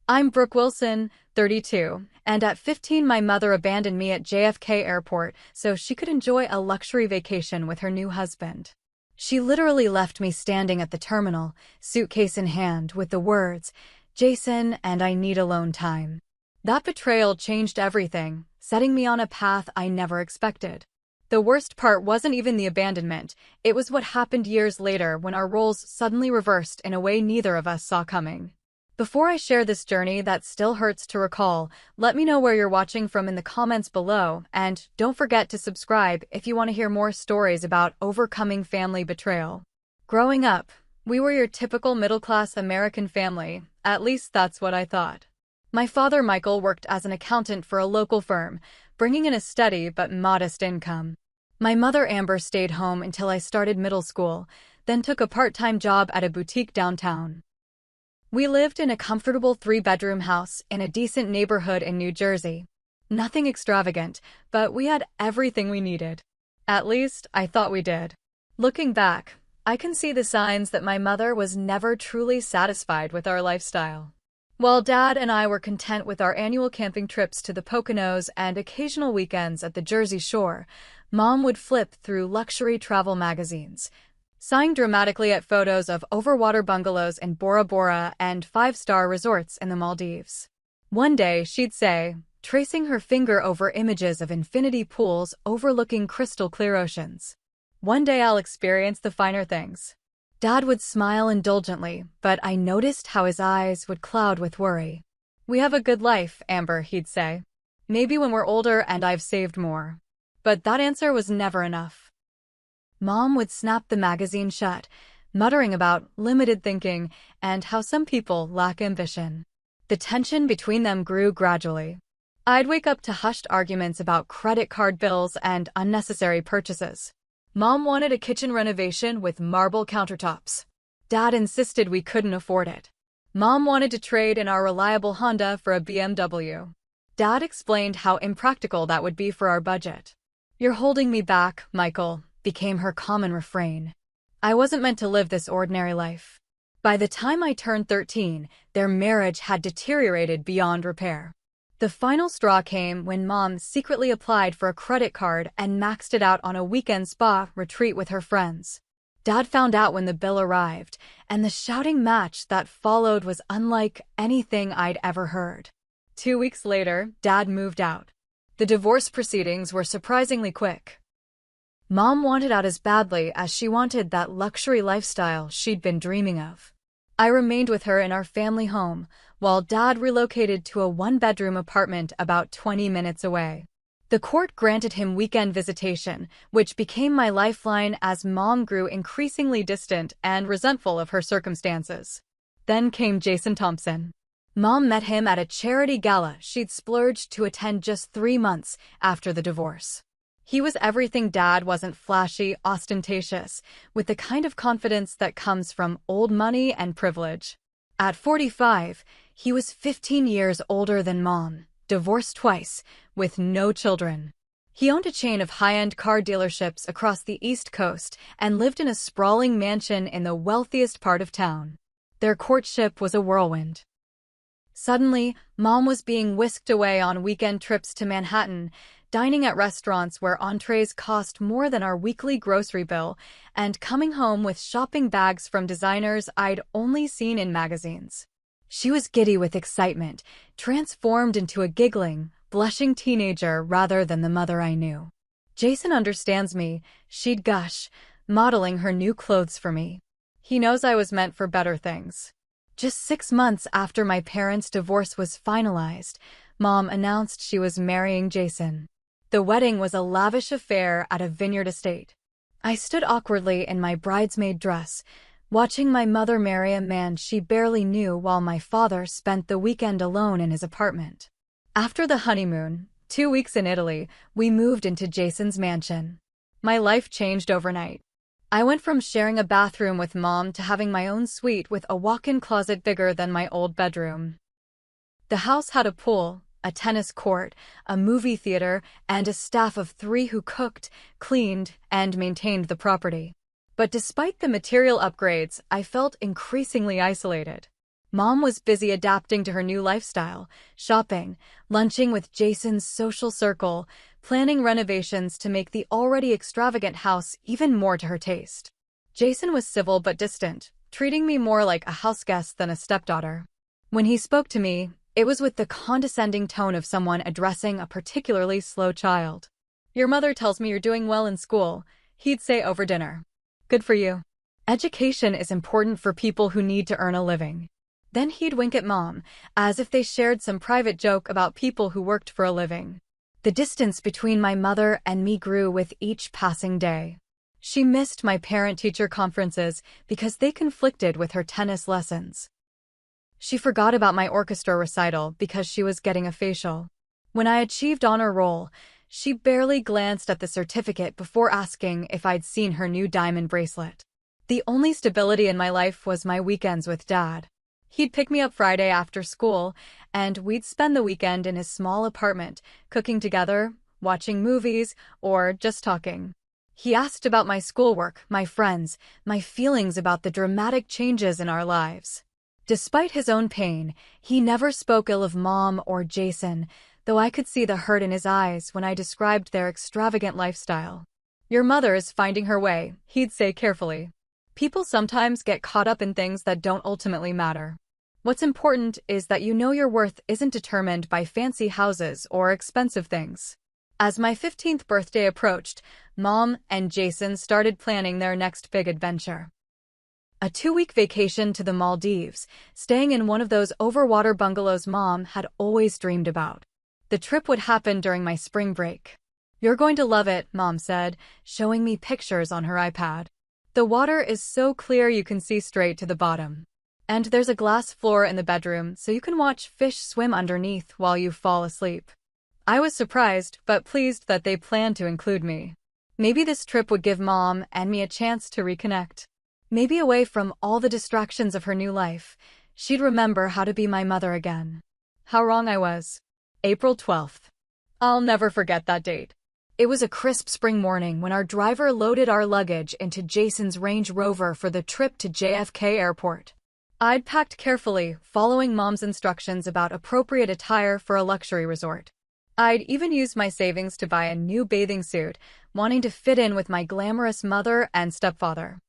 I'm Brooke Wilson, 32, and at 15 my mother abandoned me at JFK Airport so she could enjoy a luxury vacation with her new husband. She literally left me standing at the terminal, suitcase in hand, with the words, "Jason, and I need alone time." That betrayal changed everything, setting me on a path I never expected. The worst part wasn't even the abandonment, it was what happened years later when our roles suddenly reversed in a way neither of us saw coming. Before I share this journey that still hurts to recall, let me know where you're watching from in the comments below, and don't forget to subscribe if you want to hear more stories about overcoming family betrayal. Growing up, we were your typical middle-class American family, at least that's what I thought. My father, Michael, worked as an accountant for a local firm, bringing in a steady but modest income. My mother, Amber, stayed home until I started middle school, then took a part-time job at a boutique downtown. We lived in a comfortable three-bedroom house in a decent neighborhood in New Jersey. Nothing extravagant, but we had everything we needed. At least, I thought we did. Looking back, I can see the signs that my mother was never truly satisfied with our lifestyle. While Dad and I were content with our annual camping trips to the Poconos and occasional weekends at the Jersey Shore, Mom would flip through luxury travel magazines, sighing dramatically at photos of overwater bungalows in Bora Bora and five-star resorts in the Maldives. One day, she'd say, tracing her finger over images of infinity pools overlooking crystal-clear oceans, "One day I'll experience the finer things." Dad would smile indulgently, but I noticed how his eyes would cloud with worry. "We have a good life, Amber," he'd say. "Maybe when we're older and I've saved more." But that answer was never enough. Mom would snap the magazine shut, muttering about limited thinking and how some people lack ambition. The tension between them grew gradually. I'd wake up to hushed arguments about credit card bills and unnecessary purchases. Mom wanted a kitchen renovation with marble countertops. Dad insisted we couldn't afford it. Mom wanted to trade in our reliable Honda for a BMW. Dad explained how impractical that would be for our budget. "You're holding me back, Michael," became her common refrain. I wasn't meant to live this ordinary life. By the time I turned 13, their marriage had deteriorated beyond repair. The final straw came when Mom secretly applied for a credit card and maxed it out on a weekend spa retreat with her friends. Dad found out when the bill arrived, and the shouting match that followed was unlike anything I'd ever heard. 2 weeks later, Dad moved out. The divorce proceedings were surprisingly quick. Mom wanted out as badly as she wanted that luxury lifestyle she'd been dreaming of. I remained with her in our family home, while Dad relocated to a one-bedroom apartment about 20 minutes away. The court granted him weekend visitation, which became my lifeline as Mom grew increasingly distant and resentful of her circumstances. Then came Jason Thompson. Mom met him at a charity gala she'd splurged to attend just 3 months after the divorce. He was everything Dad wasn't: flashy, ostentatious, with the kind of confidence that comes from old money and privilege. At 45, he was 15 years older than Mom, divorced twice, with no children. He owned a chain of high-end car dealerships across the East Coast and lived in a sprawling mansion in the wealthiest part of town. Their courtship was a whirlwind. Suddenly, Mom was being whisked away on weekend trips to Manhattan, dining at restaurants where entrees cost more than our weekly grocery bill, and coming home with shopping bags from designers I'd only seen in magazines. She was giddy with excitement, transformed into a giggling, blushing teenager rather than the mother I knew. "Jason understands me," she'd gush, modeling her new clothes for me. "He knows I was meant for better things." Just 6 months after my parents' divorce was finalized, Mom announced she was marrying Jason. The wedding was a lavish affair at a vineyard estate. I stood awkwardly in my bridesmaid dress, watching my mother marry a man she barely knew while my father spent the weekend alone in his apartment. After the honeymoon, 2 weeks in Italy, we moved into Jason's mansion. My life changed overnight. I went from sharing a bathroom with Mom to having my own suite with a walk-in closet bigger than my old bedroom. The house had a pool, a tennis court, a movie theater, and a staff of 3 who cooked, cleaned, and maintained the property. But despite the material upgrades, I felt increasingly isolated. Mom was busy adapting to her new lifestyle, shopping, lunching with Jason's social circle, planning renovations to make the already extravagant house even more to her taste. Jason was civil but distant, treating me more like a houseguest than a stepdaughter. When he spoke to me, it was with the condescending tone of someone addressing a particularly slow child. "Your mother tells me you're doing well in school," he'd say over dinner. "Good for you. Education is important for people who need to earn a living." Then he'd wink at Mom, as if they shared some private joke about people who worked for a living. The distance between my mother and me grew with each passing day. She missed my parent-teacher conferences because they conflicted with her tennis lessons. She forgot about my orchestra recital because she was getting a facial. When I achieved honor roll, she barely glanced at the certificate before asking if I'd seen her new diamond bracelet. The only stability in my life was my weekends with Dad. He'd pick me up Friday after school, and we'd spend the weekend in his small apartment, cooking together, watching movies, or just talking. He asked about my schoolwork, my friends, my feelings about the dramatic changes in our lives. Despite his own pain, he never spoke ill of Mom or Jason, though I could see the hurt in his eyes when I described their extravagant lifestyle. "Your mother is finding her way," he'd say carefully. "People sometimes get caught up in things that don't ultimately matter. What's important is that you know your worth isn't determined by fancy houses or expensive things." As my 15th birthday approached, Mom and Jason started planning their next big adventure. A 2-week vacation to the Maldives, staying in one of those overwater bungalows Mom had always dreamed about. The trip would happen during my spring break. "You're going to love it," Mom said, showing me pictures on her iPad. "The water is so clear you can see straight to the bottom. And there's a glass floor in the bedroom so you can watch fish swim underneath while you fall asleep." I was surprised but pleased that they planned to include me. Maybe this trip would give Mom and me a chance to reconnect. Maybe away from all the distractions of her new life, she'd remember how to be my mother again. How wrong I was. April 12th. I'll never forget that date. It was a crisp spring morning when our driver loaded our luggage into Jason's Range Rover for the trip to JFK Airport. I'd packed carefully, following Mom's instructions about appropriate attire for a luxury resort. I'd even used my savings to buy a new bathing suit, wanting to fit in with my glamorous mother and stepfather.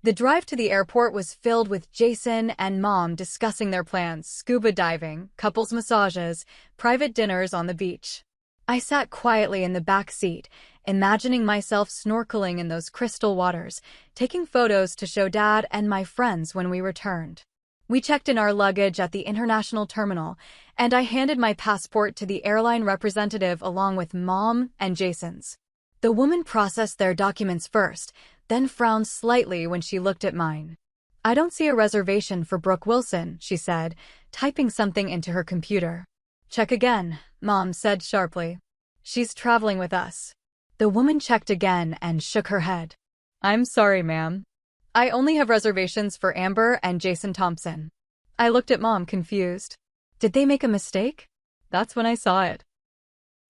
The drive to the airport was filled with Jason and Mom discussing their plans: scuba diving, couples massages, private dinners on the beach. I sat quietly in the back seat, imagining myself snorkeling in those crystal waters, taking photos to show Dad and my friends when we returned. We checked in our luggage at the international terminal, and I handed my passport to the airline representative along with Mom and Jason's. The woman processed their documents first, then frowned slightly when she looked at mine. "I don't see a reservation for Brooke Wilson," she said, typing something into her computer. "Check again," Mom said sharply. "She's traveling with us." The woman checked again and shook her head. "I'm sorry, ma'am. I only have reservations for Amber and Jason Thompson." I looked at Mom, confused. Did they make a mistake? That's when I saw it.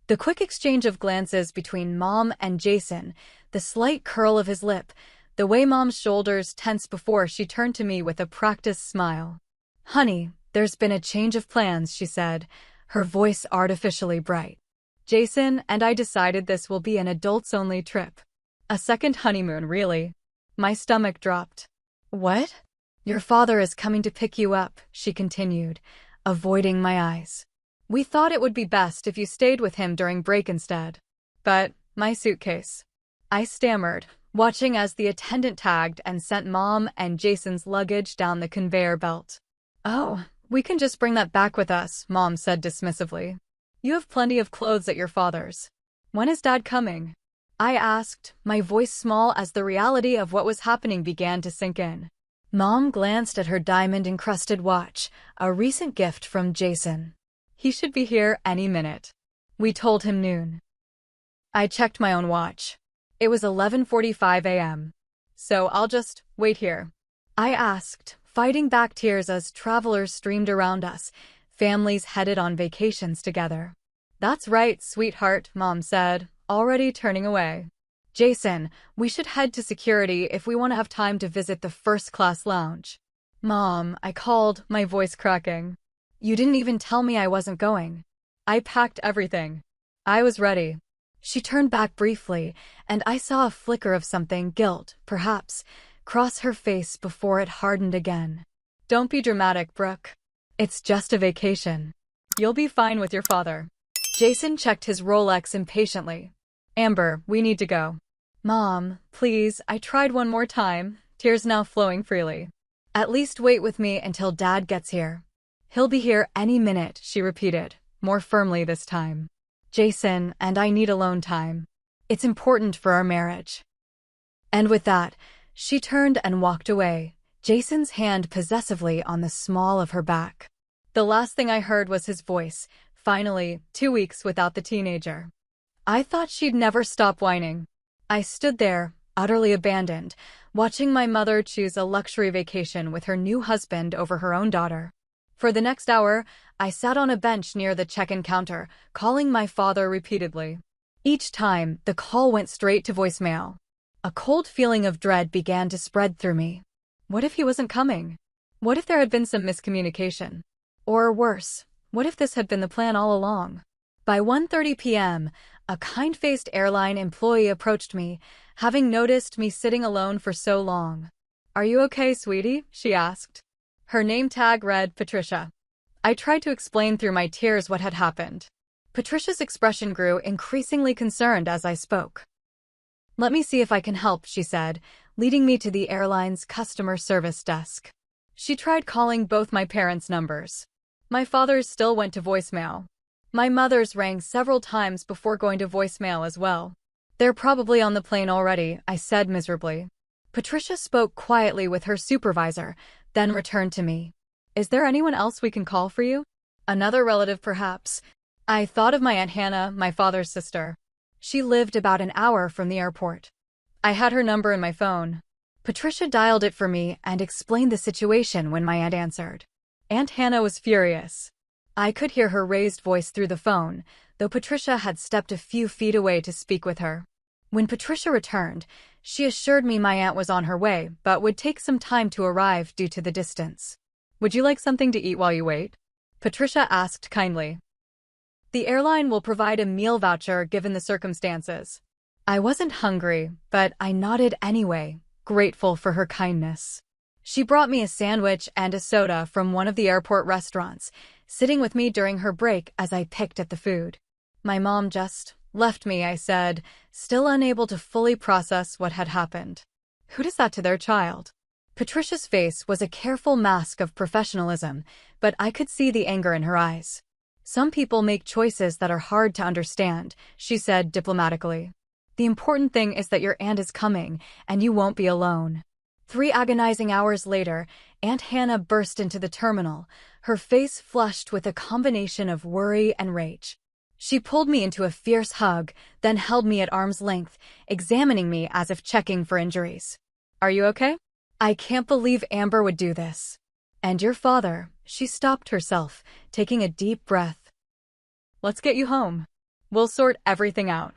The quick exchange of glances between Mom and Jason, the slight curl of his lip, the way Mom's shoulders tensed before she turned to me with a practiced smile. "Honey, there's been a change of plans," she said, her voice artificially bright. "Jason and I decided this will be an adults-only trip. A second honeymoon, really." My stomach dropped. "What?" "Your father is coming to pick you up," she continued, avoiding my eyes. "We thought it would be best if you stayed with him during break instead." "But my suitcase," I stammered, watching as the attendant tagged and sent Mom and Jason's luggage down the conveyor belt. "Oh, we can just bring that back with us," Mom said dismissively. "You have plenty of clothes at your father's." "When is Dad coming?" I asked, my voice small as the reality of what was happening began to sink in. Mom glanced at her diamond-encrusted watch, a recent gift from Jason. "He should be here any minute." We told him noon. I checked my own watch. It was 11:45 a.m. "So I'll just wait here?" I asked, fighting back tears as travelers streamed around us, families headed on vacations together. "That's right, sweetheart," Mom said, already turning away. "Jason, we should head to security if we want to have time to visit the first-class lounge." Mom, I called, my voice cracking. You didn't even tell me I wasn't going. I packed everything. I was ready. She turned back briefly, and I saw a flicker of something, guilt, perhaps, cross her face before it hardened again. Don't be dramatic, Brooke. It's just a vacation. You'll be fine with your father. Jason checked his Rolex impatiently. Amber, we need to go. Mom, please, I tried one more time, tears now flowing freely. At least wait with me until Dad gets here. He'll be here any minute, she repeated, more firmly this time. Jason and I need alone time. It's important for our marriage. And with that, she turned and walked away, Jason's hand possessively on the small of her back. The last thing I heard was his voice, finally, 2 weeks without the teenager. I thought she'd never stop whining. I stood there, utterly abandoned, watching my mother choose a luxury vacation with her new husband over her own daughter. For the next hour, I sat on a bench near the check-in counter, calling my father repeatedly. Each time, the call went straight to voicemail. A cold feeling of dread began to spread through me. What if he wasn't coming? What if there had been some miscommunication? Or worse, what if this had been the plan all along? By 1:30 p.m., a kind-faced airline employee approached me, having noticed me sitting alone for so long. Are you okay, sweetie? She asked. Her name tag read Patricia. I tried to explain through my tears what had happened. Patricia's expression grew increasingly concerned as I spoke. Let me see if I can help, she said, leading me to the airline's customer service desk. She tried calling both my parents' numbers. My father's still went to voicemail. My mother's rang several times before going to voicemail as well. They're probably on the plane already, I said miserably. Patricia spoke quietly with her supervisor, then returned to me. Is there anyone else we can call for you? Another relative, perhaps. I thought of my Aunt Hannah, my father's sister. She lived about an hour from the airport. I had her number in my phone. Patricia dialed it for me and explained the situation when my aunt answered. Aunt Hannah was furious. I could hear her raised voice through the phone, though Patricia had stepped a few feet away to speak with her. When Patricia returned, she assured me my aunt was on her way, but would take some time to arrive due to the distance. Would you like something to eat while you wait? Patricia asked kindly. The airline will provide a meal voucher given the circumstances. I wasn't hungry, but I nodded anyway, grateful for her kindness. She brought me a sandwich and a soda from one of the airport restaurants, sitting with me during her break as I picked at the food. My mom just left me, I said, still unable to fully process what had happened. Who does that to their child? Patricia's face was a careful mask of professionalism, but I could see the anger in her eyes. Some people make choices that are hard to understand, she said diplomatically. The important thing is that your aunt is coming, and you won't be alone. 3 agonizing hours later, Aunt Hannah burst into the terminal, her face flushed with a combination of worry and rage. She pulled me into a fierce hug, then held me at arm's length, examining me as if checking for injuries. Are you okay? I can't believe Amber would do this. And your father, she stopped herself, taking a deep breath. Let's get you home. We'll sort everything out.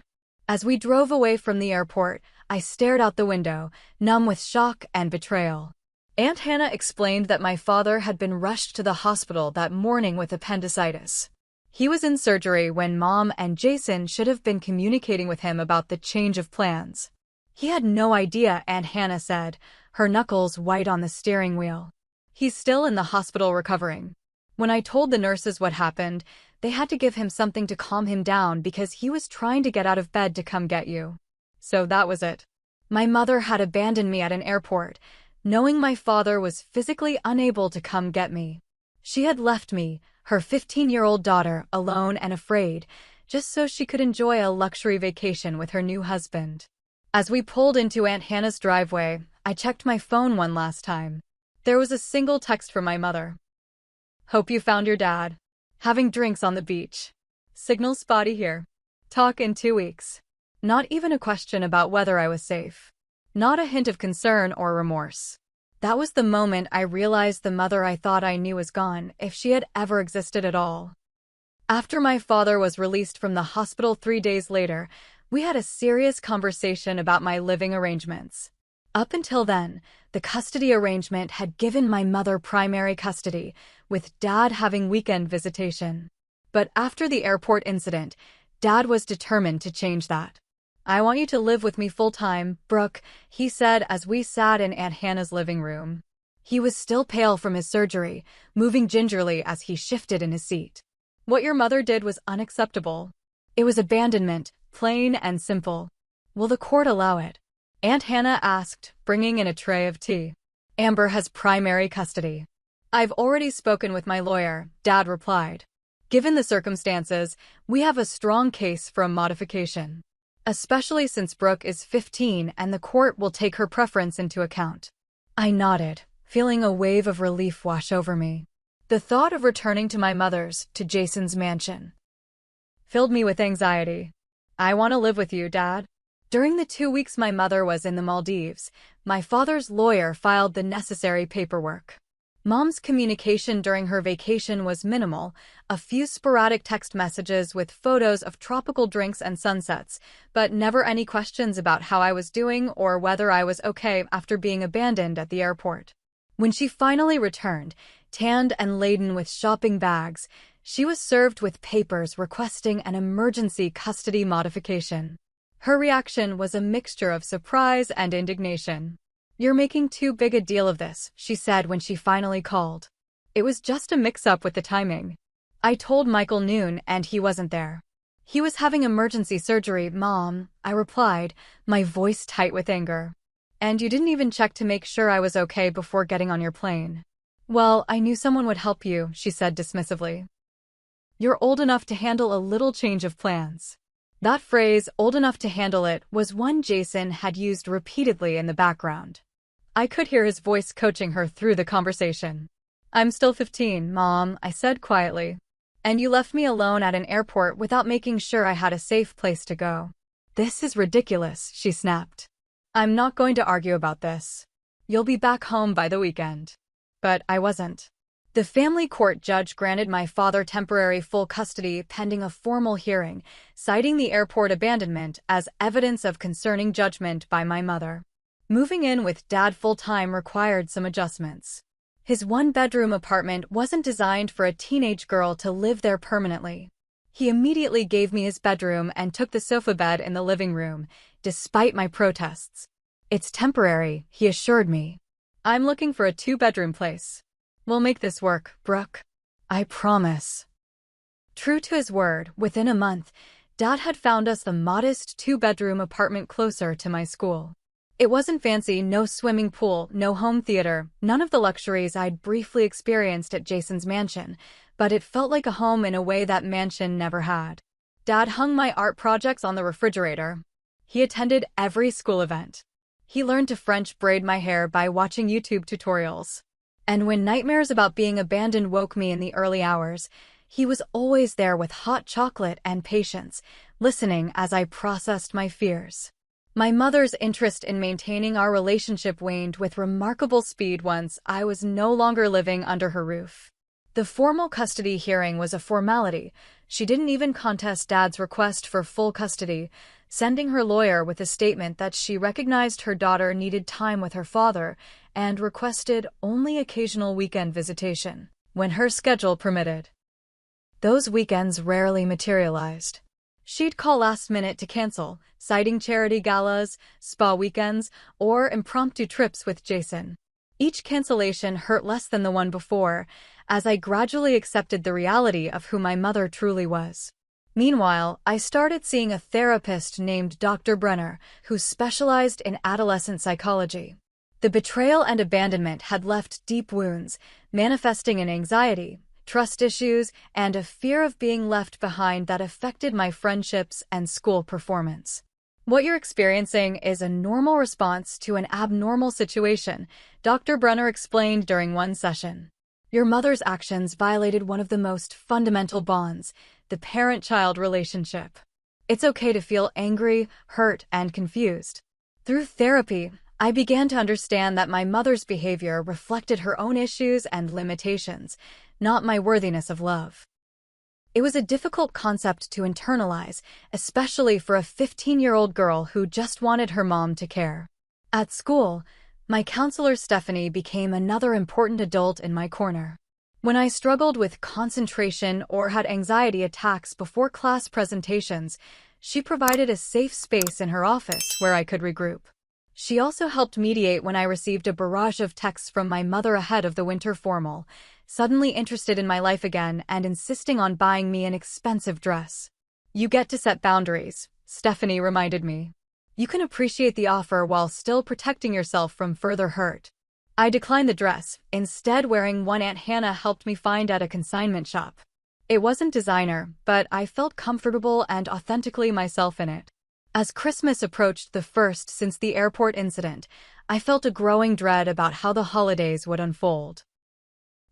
As we drove away from the airport, I stared out the window, numb with shock and betrayal. Aunt Hannah explained that my father had been rushed to the hospital that morning with appendicitis. He was in surgery when Mom and Jason should have been communicating with him about the change of plans. He had no idea, Aunt Hannah said, her knuckles white on the steering wheel. He's still in the hospital recovering. When I told the nurses what happened, they had to give him something to calm him down because he was trying to get out of bed to come get you. So that was it. My mother had abandoned me at an airport, knowing my father was physically unable to come get me. She had left me, her 15-year-old daughter, alone and afraid, just so she could enjoy a luxury vacation with her new husband. As we pulled into Aunt Hannah's driveway, I checked my phone one last time. There was a single text from my mother. Hope you found your dad. Having drinks on the beach. Signal spotty here. Talk in 2 weeks. Not even a question about whether I was safe. Not a hint of concern or remorse. That was the moment I realized the mother I thought I knew was gone, if she had ever existed at all. After my father was released from the hospital 3 days later, we had a serious conversation about my living arrangements. Up until then, the custody arrangement had given my mother primary custody, with Dad having weekend visitation. But after the airport incident, Dad was determined to change that. "I want you to live with me full-time, Brooke," he said as we sat in Aunt Hannah's living room. He was still pale from his surgery, moving gingerly as he shifted in his seat. "What your mother did was unacceptable. It was abandonment, plain and simple." "Will the court allow it?" Aunt Hannah asked, bringing in a tray of tea. "Amber has primary custody." "I've already spoken with my lawyer," Dad replied. "Given the circumstances, we have a strong case for a modification. Especially since Brooke is 15 and the court will take her preference into account." I nodded, feeling a wave of relief wash over me. The thought of returning to my mother's, to Jason's mansion, filled me with anxiety. "I want to live with you, Dad." During the 2 weeks my mother was in the Maldives, my father's lawyer filed the necessary paperwork. Mom's communication during her vacation was minimal, a few sporadic text messages with photos of tropical drinks and sunsets, but never any questions about how I was doing or whether I was okay after being abandoned at the airport. When she finally returned, tanned and laden with shopping bags, she was served with papers requesting an emergency custody modification. Her reaction was a mixture of surprise and indignation. "You're making too big a deal of this," she said when she finally called. "It was just a mix-up with the timing. I told Michael noon and he wasn't there." "He was having emergency surgery, Mom," I replied, my voice tight with anger. "And you didn't even check to make sure I was okay before getting on your plane." "Well, I knew someone would help you," she said dismissively. "You're old enough to handle a little change of plans." That phrase, "old enough to handle it," was one Jason had used repeatedly in the background. I could hear his voice coaching her through the conversation. "I'm still 15, Mom," I said quietly. "And you left me alone at an airport without making sure I had a safe place to go." "This is ridiculous," she snapped. "I'm not going to argue about this. You'll be back home by the weekend." But I wasn't. The family court judge granted my father temporary full custody pending a formal hearing, citing the airport abandonment as evidence of concerning judgment by my mother. Moving in with Dad full-time required some adjustments. His one-bedroom apartment wasn't designed for a teenage girl to live there permanently. He immediately gave me his bedroom and took the sofa bed in the living room, despite my protests. "It's temporary," he assured me. "I'm looking for a 2-bedroom place. We'll make this work, Brooke. I promise." True to his word, within a month, Dad had found us the modest 2-bedroom apartment closer to my school. It wasn't fancy, no swimming pool, no home theater, none of the luxuries I'd briefly experienced at Jason's mansion, but it felt like a home in a way that mansion never had. Dad hung my art projects on the refrigerator. He attended every school event. He learned to French braid my hair by watching YouTube tutorials. And when nightmares about being abandoned woke me in the early hours, he was always there with hot chocolate and patience, listening as I processed my fears. My mother's interest in maintaining our relationship waned with remarkable speed once I was no longer living under her roof. The formal custody hearing was a formality. She didn't even contest Dad's request for full custody, sending her lawyer with a statement that she recognized her daughter needed time with her father and requested only occasional weekend visitation, when her schedule permitted. Those weekends rarely materialized. She'd call last minute to cancel, citing charity galas, spa weekends, or impromptu trips with Jason. Each cancellation hurt less than the one before, as I gradually accepted the reality of who my mother truly was. Meanwhile, I started seeing a therapist named Dr. Brenner, who specialized in adolescent psychology. The betrayal and abandonment had left deep wounds, manifesting in anxiety, trust issues, and a fear of being left behind that affected my friendships and school performance. "What you're experiencing is a normal response to an abnormal situation," Dr. Brenner explained during one session. "Your mother's actions violated one of the most fundamental bonds, the parent-child relationship. It's okay to feel angry, hurt, and confused." Through therapy, I began to understand that my mother's behavior reflected her own issues and limitations, not my worthiness of love. It was a difficult concept to internalize, especially for a 15-year-old girl who just wanted her mom to care. At school, my counselor Stephanie became another important adult in my corner. When I struggled with concentration or had anxiety attacks before class presentations, she provided a safe space in her office where I could regroup. She also helped mediate when I received a barrage of texts from my mother ahead of the winter formal, suddenly interested in my life again and insisting on buying me an expensive dress. "You get to set boundaries," Stephanie reminded me. "You can appreciate the offer while still protecting yourself from further hurt." I declined the dress, instead wearing one Aunt Hannah helped me find at a consignment shop. It wasn't designer, but I felt comfortable and authentically myself in it. As Christmas approached, the first since the airport incident, I felt a growing dread about how the holidays would unfold.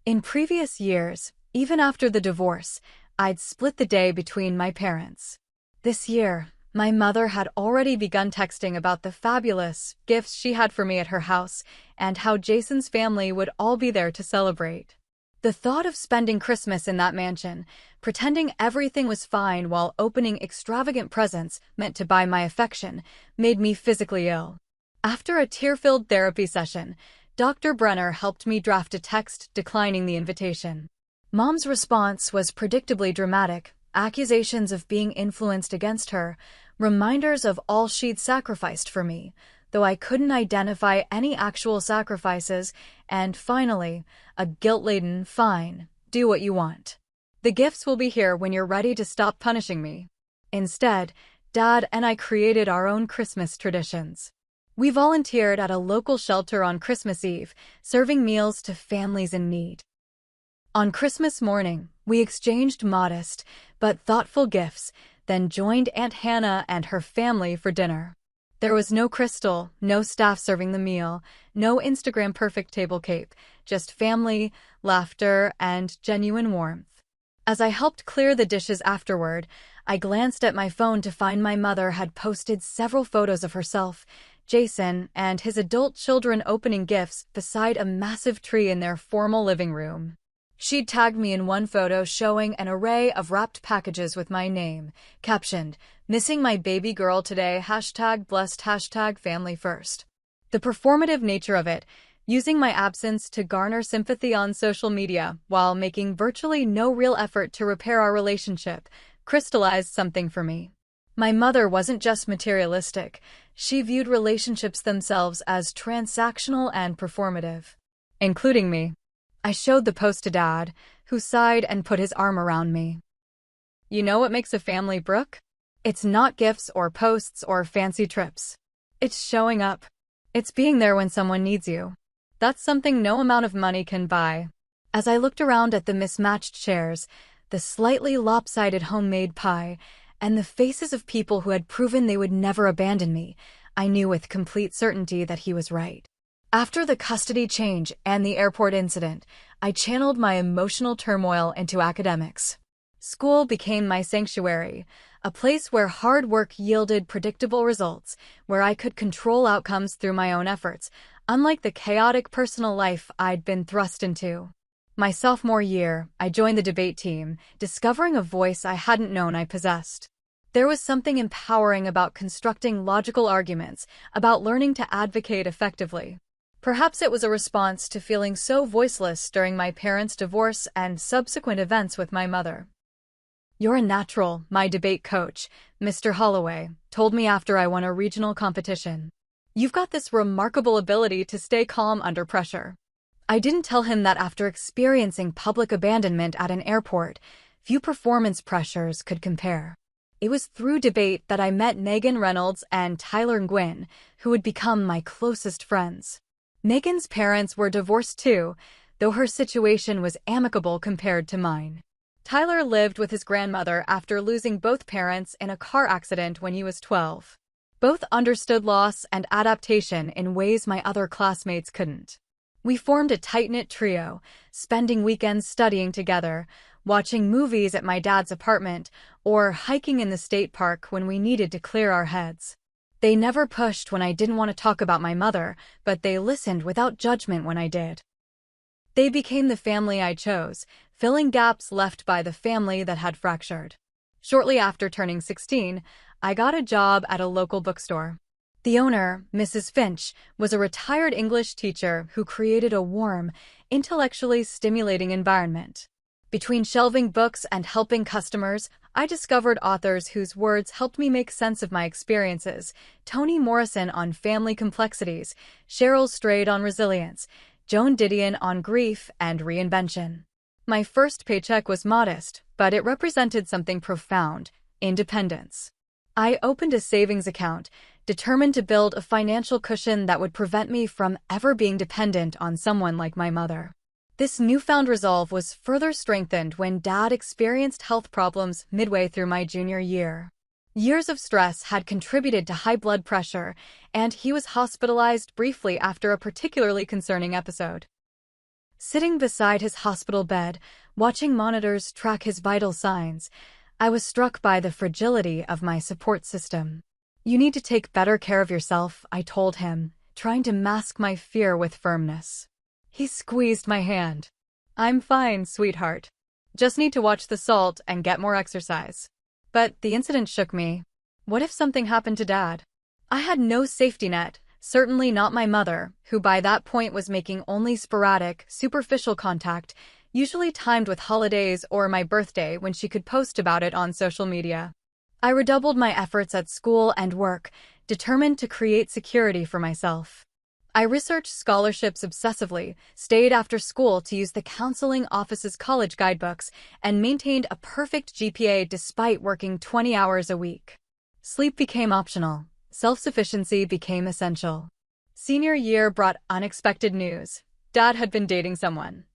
In previous years, even after the divorce, I'd split the day between my parents. This year, my mother had already begun texting about the fabulous gifts she had for me at her house and how Jason's family would all be there to celebrate. The thought of spending Christmas in that mansion, pretending everything was fine while opening extravagant presents meant to buy my affection, made me physically ill. After a tear-filled therapy session, Dr. Brenner helped me draft a text declining the invitation. Mom's response was predictably dramatic, accusations of being influenced against her, reminders of all she'd sacrificed for me, though I couldn't identify any actual sacrifices, and finally, a guilt-laden, "Fine, do what you want. The gifts will be here when you're ready to stop punishing me." Instead, Dad and I created our own Christmas traditions. We volunteered at a local shelter on Christmas Eve, serving meals to families in need. On Christmas morning, we exchanged modest but thoughtful gifts, then joined Aunt Hannah and her family for dinner. There was no crystal, no staff serving the meal, no Instagram-perfect table cape, just family, laughter, and genuine warmth. As I helped clear the dishes afterward, I glanced at my phone to find my mother had posted several photos of herself, Jason, and his adult children opening gifts beside a massive tree in their formal living room. She'd tagged me in one photo showing an array of wrapped packages with my name, captioned, "Missing my baby girl today, #blessed, #family first." The performative nature of it, using my absence to garner sympathy on social media while making virtually no real effort to repair our relationship, crystallized something for me. My mother wasn't just materialistic, she viewed relationships themselves as transactional and performative. Including me. I showed the post to Dad, who sighed and put his arm around me. "You know what makes a family, Brooke? It's not gifts or posts or fancy trips. It's showing up. It's being there when someone needs you. That's something no amount of money can buy." As I looked around at the mismatched chairs, the slightly lopsided homemade pie, and the faces of people who had proven they would never abandon me, I knew with complete certainty that he was right. After the custody change and the airport incident, I channeled my emotional turmoil into academics. School became my sanctuary, a place where hard work yielded predictable results, where I could control outcomes through my own efforts, unlike the chaotic personal life I'd been thrust into. My sophomore year, I joined the debate team, discovering a voice I hadn't known I possessed. There was something empowering about constructing logical arguments, about learning to advocate effectively. Perhaps it was a response to feeling so voiceless during my parents' divorce and subsequent events with my mother. "You're a natural," my debate coach, Mr. Holloway, told me after I won a regional competition. "You've got this remarkable ability to stay calm under pressure." I didn't tell him that after experiencing public abandonment at an airport, few performance pressures could compare. It was through debate that I met Megan Reynolds and Tyler Nguyen, who would become my closest friends. Megan's parents were divorced too, though her situation was amicable compared to mine. Tyler lived with his grandmother after losing both parents in a car accident when he was 12. Both understood loss and adaptation in ways my other classmates couldn't. We formed a tight-knit trio, spending weekends studying together, watching movies at my dad's apartment, or hiking in the state park when we needed to clear our heads. They never pushed when I didn't want to talk about my mother, but they listened without judgment when I did. They became the family I chose, filling gaps left by the family that had fractured. Shortly after turning 16, I got a job at a local bookstore. The owner, Mrs. Finch, was a retired English teacher who created a warm, intellectually stimulating environment. Between shelving books and helping customers, I discovered authors whose words helped me make sense of my experiences. Toni Morrison on family complexities, Cheryl Strayed on resilience, Joan Didion on grief and reinvention. My first paycheck was modest, but it represented something profound: independence. I opened a savings account, determined to build a financial cushion that would prevent me from ever being dependent on someone like my mother. This newfound resolve was further strengthened when Dad experienced health problems midway through my junior year. Years of stress had contributed to high blood pressure, and he was hospitalized briefly after a particularly concerning episode. Sitting beside his hospital bed, watching monitors track his vital signs, I was struck by the fragility of my support system. "You need to take better care of yourself," I told him, trying to mask my fear with firmness. He squeezed my hand. "I'm fine, sweetheart. Just need to watch the salt and get more exercise." But the incident shook me. What if something happened to Dad? I had no safety net, certainly not my mother, who by that point was making only sporadic, superficial contact, usually timed with holidays or my birthday when she could post about it on social media. I redoubled my efforts at school and work, determined to create security for myself. I researched scholarships obsessively, stayed after school to use the counseling office's college guidebooks, and maintained a perfect GPA despite working 20 hours a week. Sleep became optional. Self-sufficiency became essential. Senior year brought unexpected news. Dad had been dating someone.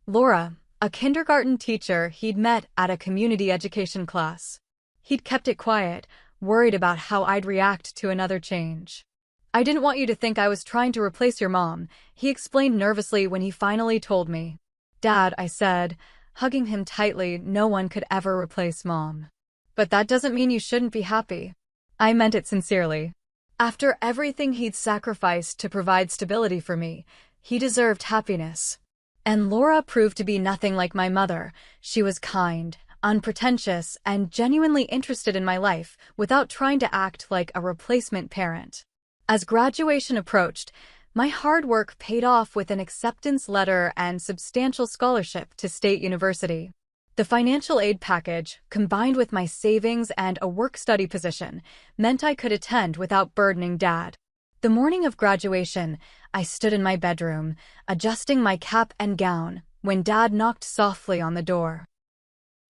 Laura, a kindergarten teacher he'd met at a community education class. He'd kept it quiet, worried about how I'd react to another change. "I didn't want you to think I was trying to replace your mom," he explained nervously when he finally told me. "Dad," I said, hugging him tightly, "no one could ever replace Mom. But that doesn't mean you shouldn't be happy." I meant it sincerely. After everything he'd sacrificed to provide stability for me, he deserved happiness. And Laura proved to be nothing like my mother. She was kind, unpretentious, and genuinely interested in my life without trying to act like a replacement parent. As graduation approached, my hard work paid off with an acceptance letter and substantial scholarship to State University. The financial aid package, combined with my savings and a work-study position, meant I could attend without burdening Dad. The morning of graduation, I stood in my bedroom, adjusting my cap and gown, when Dad knocked softly on the door.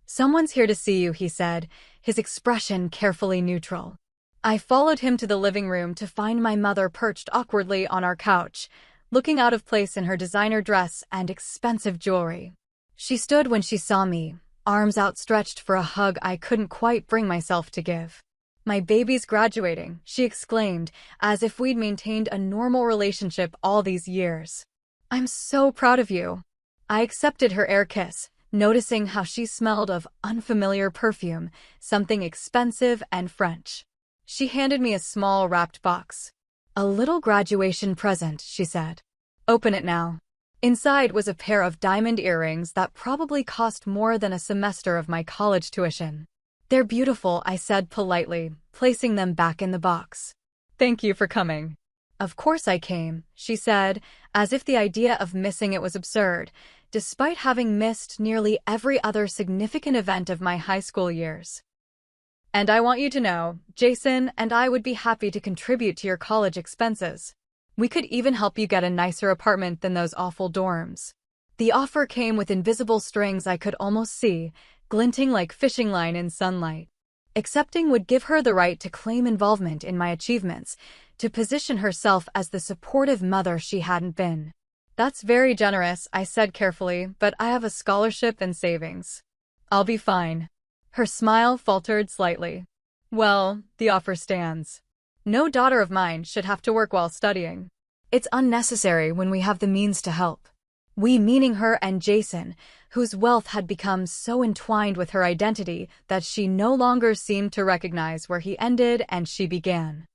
"Someone's here to see you," he said, his expression carefully neutral. I followed him to the living room to find my mother perched awkwardly on our couch, looking out of place in her designer dress and expensive jewelry. She stood when she saw me, arms outstretched for a hug I couldn't quite bring myself to give. "My baby's graduating," she exclaimed, as if we'd maintained a normal relationship all these years. "I'm so proud of you." I accepted her air kiss, noticing how she smelled of unfamiliar perfume, something expensive and French. She handed me a small wrapped box. "A little graduation present," she said. "Open it now." Inside was a pair of diamond earrings that probably cost more than a semester of my college tuition. "They're beautiful," I said politely, placing them back in the box. "Thank you for coming." "Of course I came," she said, as if the idea of missing it was absurd, despite having missed nearly every other significant event of my high school years. "And I want you to know, Jason and I would be happy to contribute to your college expenses. We could even help you get a nicer apartment than those awful dorms." The offer came with invisible strings I could almost see, glinting like fishing line in sunlight. Accepting would give her the right to claim involvement in my achievements, to position herself as the supportive mother she hadn't been. "That's very generous," I said carefully, "but I have a scholarship and savings. I'll be fine." Her smile faltered slightly. "Well, the offer stands. No daughter of mine should have to work while studying. It's unnecessary when we have the means to help." We, meaning her and Jason, whose wealth had become so entwined with her identity that she no longer seemed to recognize where he ended and she began.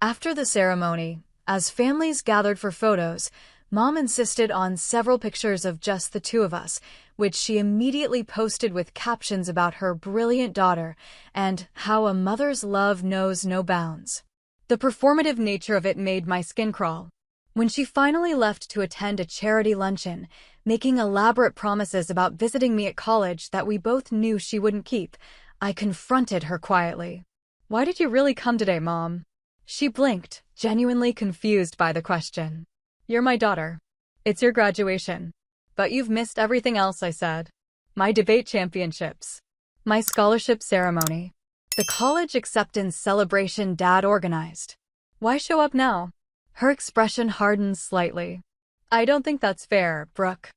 After the ceremony, as families gathered for photos, Mom insisted on several pictures of just the two of us, which she immediately posted with captions about her brilliant daughter and how a mother's love knows no bounds. The performative nature of it made my skin crawl. When she finally left to attend a charity luncheon, making elaborate promises about visiting me at college that we both knew she wouldn't keep, I confronted her quietly. "Why did you really come today, Mom?" She blinked, genuinely confused by the question. "You're my daughter. It's your graduation. But you've missed everything else," I said. "My debate championships. My scholarship ceremony. The college acceptance celebration Dad organized. Why show up now?" Her expression hardened slightly. "I don't think that's fair, Brooke.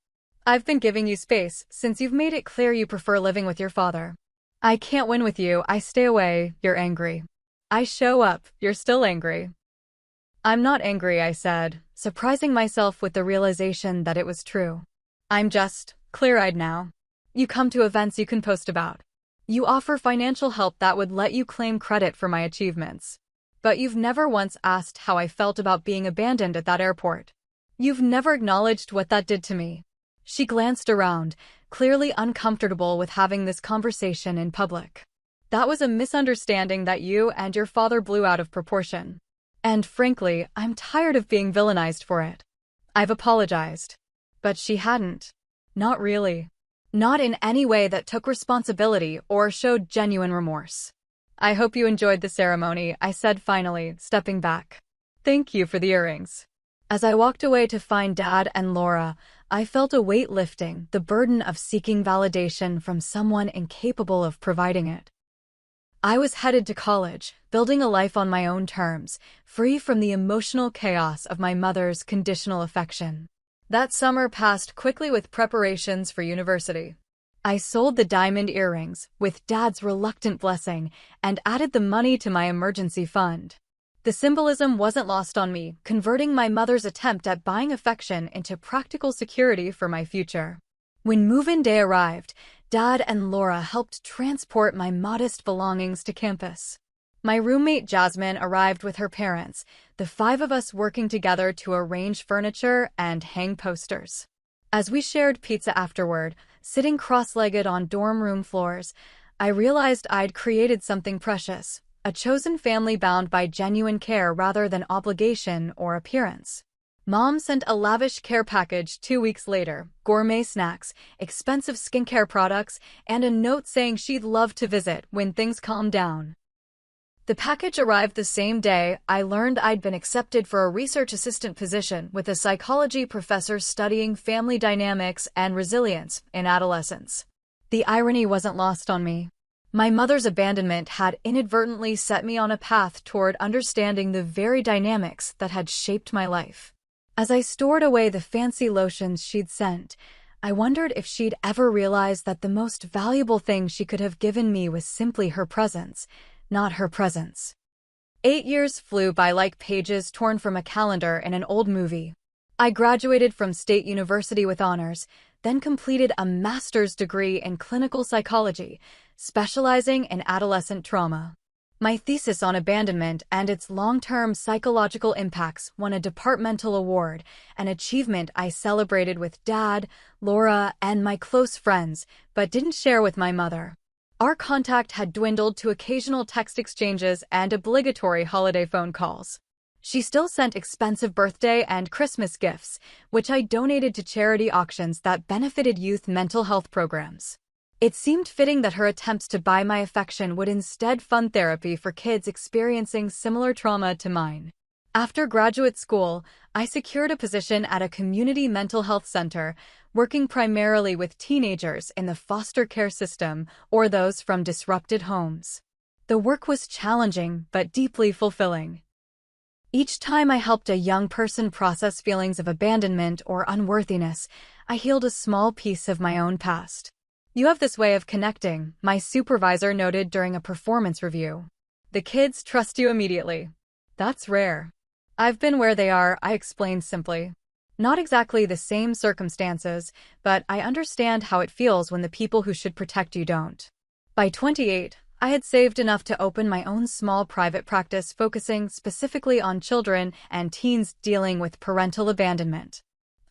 I've been giving you space since you've made it clear you prefer living with your father. I can't win with you. I stay away, you're angry. I show up, you're still angry." "I'm not angry," I said, surprising myself with the realization that it was true. "I'm just clear-eyed now. You come to events you can post about. You offer financial help that would let you claim credit for my achievements. But you've never once asked how I felt about being abandoned at that airport. You've never acknowledged what that did to me." She glanced around, clearly uncomfortable with having this conversation in public. "That was a misunderstanding that you and your father blew out of proportion. And frankly, I'm tired of being villainized for it. I've apologized." But she hadn't. Not really. Not in any way that took responsibility or showed genuine remorse. "I hope you enjoyed the ceremony," I said finally, stepping back. "Thank you for the earrings." As I walked away to find Dad and Laura, I felt a weight lifting, the burden of seeking validation from someone incapable of providing it. I was headed to college, building a life on my own terms, free from the emotional chaos of my mother's conditional affection. That summer passed quickly with preparations for university. I sold the diamond earrings, with Dad's reluctant blessing, and added the money to my emergency fund. The symbolism wasn't lost on me, converting my mother's attempt at buying affection into practical security for my future. When move-in day arrived, Dad and Laura helped transport my modest belongings to campus. My roommate Jasmine arrived with her parents, the 5 of us working together to arrange furniture and hang posters. As we shared pizza afterward, sitting cross-legged on dorm room floors, I realized I'd created something precious, a chosen family bound by genuine care rather than obligation or appearance. Mom sent a lavish care package 2 weeks later, gourmet snacks, expensive skincare products, and a note saying she'd love to visit when things calmed down. The package arrived the same day I learned I'd been accepted for a research assistant position with a psychology professor studying family dynamics and resilience in adolescence. The irony wasn't lost on me. My mother's abandonment had inadvertently set me on a path toward understanding the very dynamics that had shaped my life. As I stored away the fancy lotions she'd sent, I wondered if she'd ever realize that the most valuable thing she could have given me was simply her presence, not her presence. 8 years flew by like pages torn from a calendar in an old movie. I graduated from State University with honors, then completed a master's degree in clinical psychology, specializing in adolescent trauma. My thesis on abandonment and its long-term psychological impacts won a departmental award, an achievement I celebrated with Dad, Laura, and my close friends, but didn't share with my mother. Our contact had dwindled to occasional text exchanges and obligatory holiday phone calls. She still sent expensive birthday and Christmas gifts, which I donated to charity auctions that benefited youth mental health programs. It seemed fitting that her attempts to buy my affection would instead fund therapy for kids experiencing similar trauma to mine. After graduate school, I secured a position at a community mental health center, working primarily with teenagers in the foster care system or those from disrupted homes. The work was challenging but deeply fulfilling. Each time I helped a young person process feelings of abandonment or unworthiness, I healed a small piece of my own past. "You have this way of connecting," my supervisor noted during a performance review. "The kids trust you immediately." "That's rare." "I've been where they are," I explained simply. "Not exactly the same circumstances, but I understand how it feels when the people who should protect you don't." By 28, I had saved enough to open my own small private practice focusing specifically on children and teens dealing with parental abandonment.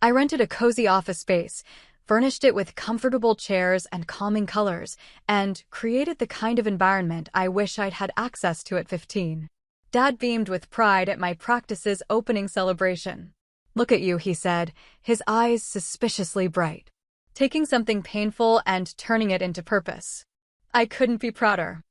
I rented a cozy office space, furnished it with comfortable chairs and calming colors, and created the kind of environment I wish I'd had access to at 15. Dad beamed with pride at my practice's opening celebration. "Look at you," he said, his eyes suspiciously bright. "Taking something painful and turning it into purpose." I couldn't be prouder.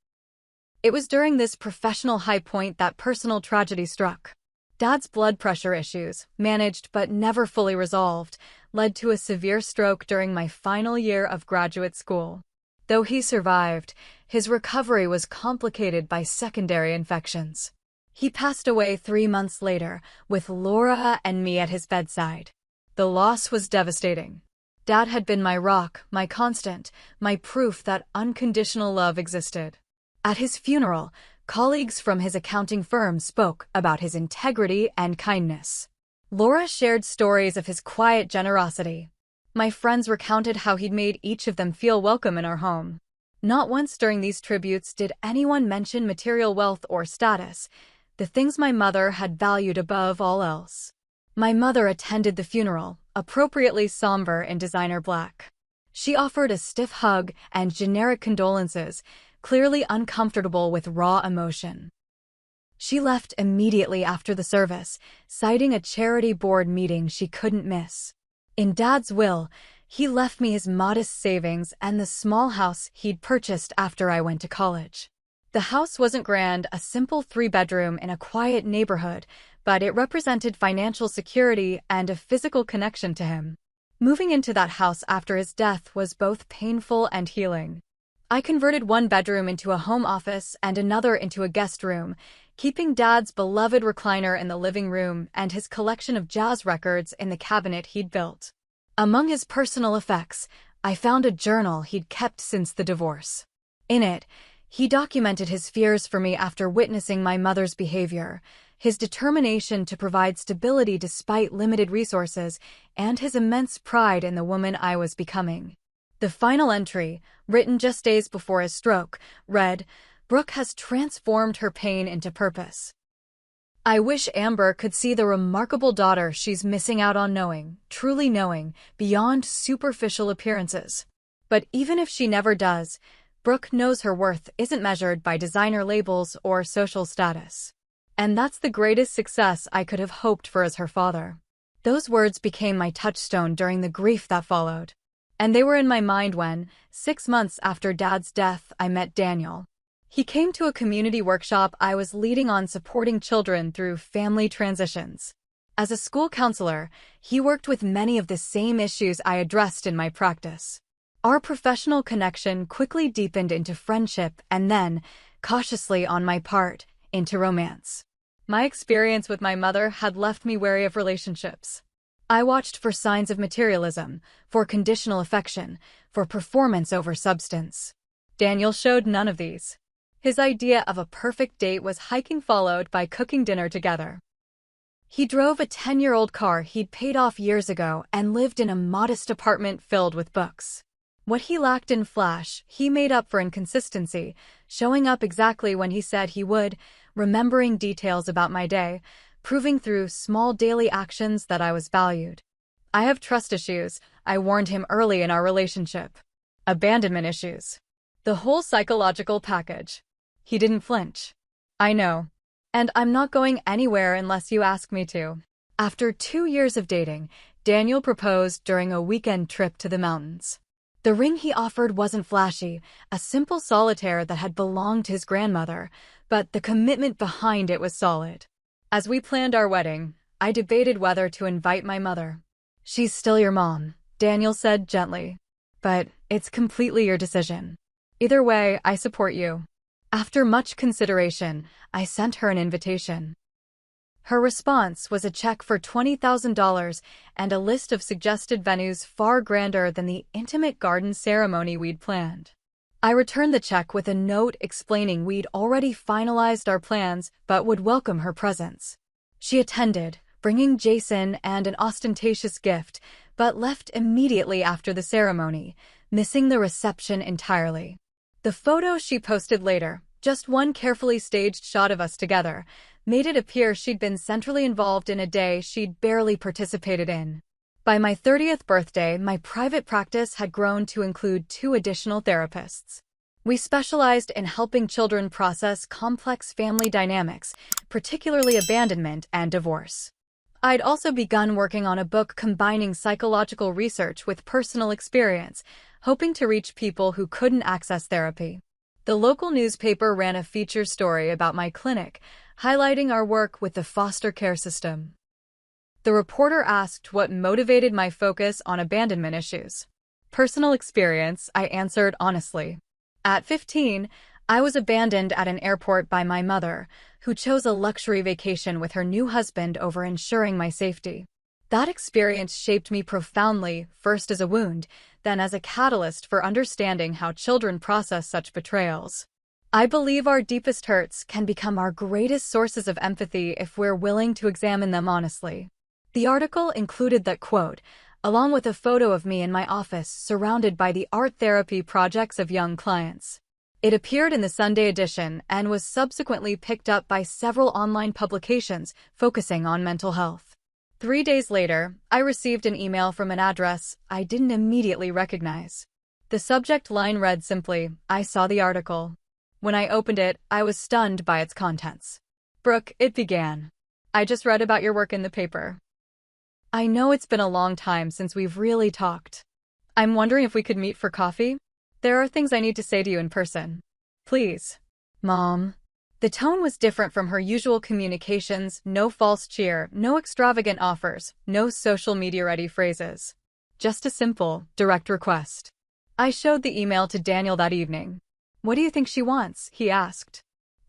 It was during this professional high point that personal tragedy struck. Dad's blood pressure issues, managed but never fully resolved, led to a severe stroke during my final year of graduate school. Though he survived, his recovery was complicated by secondary infections. He passed away 3 months later, with Laura and me at his bedside. The loss was devastating. Dad had been my rock, my constant, my proof that unconditional love existed. At his funeral, colleagues from his accounting firm spoke about his integrity and kindness. Laura shared stories of his quiet generosity. My friends recounted how he'd made each of them feel welcome in our home. Not once during these tributes did anyone mention material wealth or status, the things my mother had valued above all else. My mother attended the funeral, appropriately somber in designer black. She offered a stiff hug and generic condolences, clearly uncomfortable with raw emotion. She left immediately after the service, citing a charity board meeting she couldn't miss. In Dad's will, he left me his modest savings and the small house he'd purchased after I went to college. The house wasn't grand, a simple 3-bedroom in a quiet neighborhood, but it represented financial security and a physical connection to him. Moving into that house after his death was both painful and healing. I converted one bedroom into a home office and another into a guest room, keeping Dad's beloved recliner in the living room and his collection of jazz records in the cabinet he'd built. Among his personal effects, I found a journal he'd kept since the divorce. In it, he documented his fears for me after witnessing my mother's behavior, his determination to provide stability despite limited resources, and his immense pride in the woman I was becoming. The final entry, written just days before his stroke, read, "Brooke has transformed her pain into purpose. I wish Amber could see the remarkable daughter she's missing out on knowing, truly knowing, beyond superficial appearances. But even if she never does, Brooke knows her worth isn't measured by designer labels or social status. And that's the greatest success I could have hoped for as her father." Those words became my touchstone during the grief that followed. And they were in my mind when, 6 months after Dad's death, I met Daniel. He came to a community workshop I was leading on supporting children through family transitions. As a school counselor, he worked with many of the same issues I addressed in my practice. Our professional connection quickly deepened into friendship and then, cautiously on my part, into romance. My experience with my mother had left me wary of relationships. I watched for signs of materialism, for conditional affection, for performance over substance. Daniel showed none of these. His idea of a perfect date was hiking followed by cooking dinner together. He drove a 10-year-old car he'd paid off years ago and lived in a modest apartment filled with books. What he lacked in flash, he made up for in consistency, showing up exactly when he said he would, remembering details about my day, proving through small daily actions that I was valued. I have trust issues, I warned him early in our relationship. Abandonment issues. The whole psychological package. He didn't flinch. I know. And I'm not going anywhere unless you ask me to. After 2 years of dating, Daniel proposed during a weekend trip to the mountains. The ring he offered wasn't flashy, a simple solitaire that had belonged to his grandmother, but the commitment behind it was solid. As we planned our wedding, I debated whether to invite my mother. "She's still your mom," Daniel said gently. "But it's completely your decision. Either way, I support you." After much consideration, I sent her an invitation. Her response was a check for $20,000 and a list of suggested venues far grander than the intimate garden ceremony we'd planned. I returned the check with a note explaining we'd already finalized our plans but would welcome her presence. She attended, bringing Jason and an ostentatious gift, but left immediately after the ceremony, missing the reception entirely. The photo she posted later, just one carefully staged shot of us together, made it appear she'd been centrally involved in a day she'd barely participated in. By my 30th birthday, my private practice had grown to include 2 additional therapists. We specialized in helping children process complex family dynamics, particularly abandonment and divorce. I'd also begun working on a book combining psychological research with personal experience, hoping to reach people who couldn't access therapy. The local newspaper ran a feature story about my clinic, highlighting our work with the foster care system. The reporter asked what motivated my focus on abandonment issues. Personal experience, I answered honestly. At 15, I was abandoned at an airport by my mother, who chose a luxury vacation with her new husband over ensuring my safety. That experience shaped me profoundly, first as a wound, then as a catalyst for understanding how children process such betrayals. I believe our deepest hurts can become our greatest sources of empathy if we're willing to examine them honestly. The article included that quote, along with a photo of me in my office surrounded by the art therapy projects of young clients. It appeared in the Sunday edition and was subsequently picked up by several online publications focusing on mental health. 3 days later, I received an email from an address I didn't immediately recognize. The subject line read simply, "I saw the article." When I opened it, I was stunned by its contents. "Brooke," it began. "I just read about your work in the paper. I know it's been a long time since we've really talked. I'm wondering if we could meet for coffee? There are things I need to say to you in person. Please." Mom. The tone was different from her usual communications, no false cheer, no extravagant offers, no social media-ready phrases. Just a simple, direct request. I showed the email to Daniel that evening. "What do you think she wants?" he asked.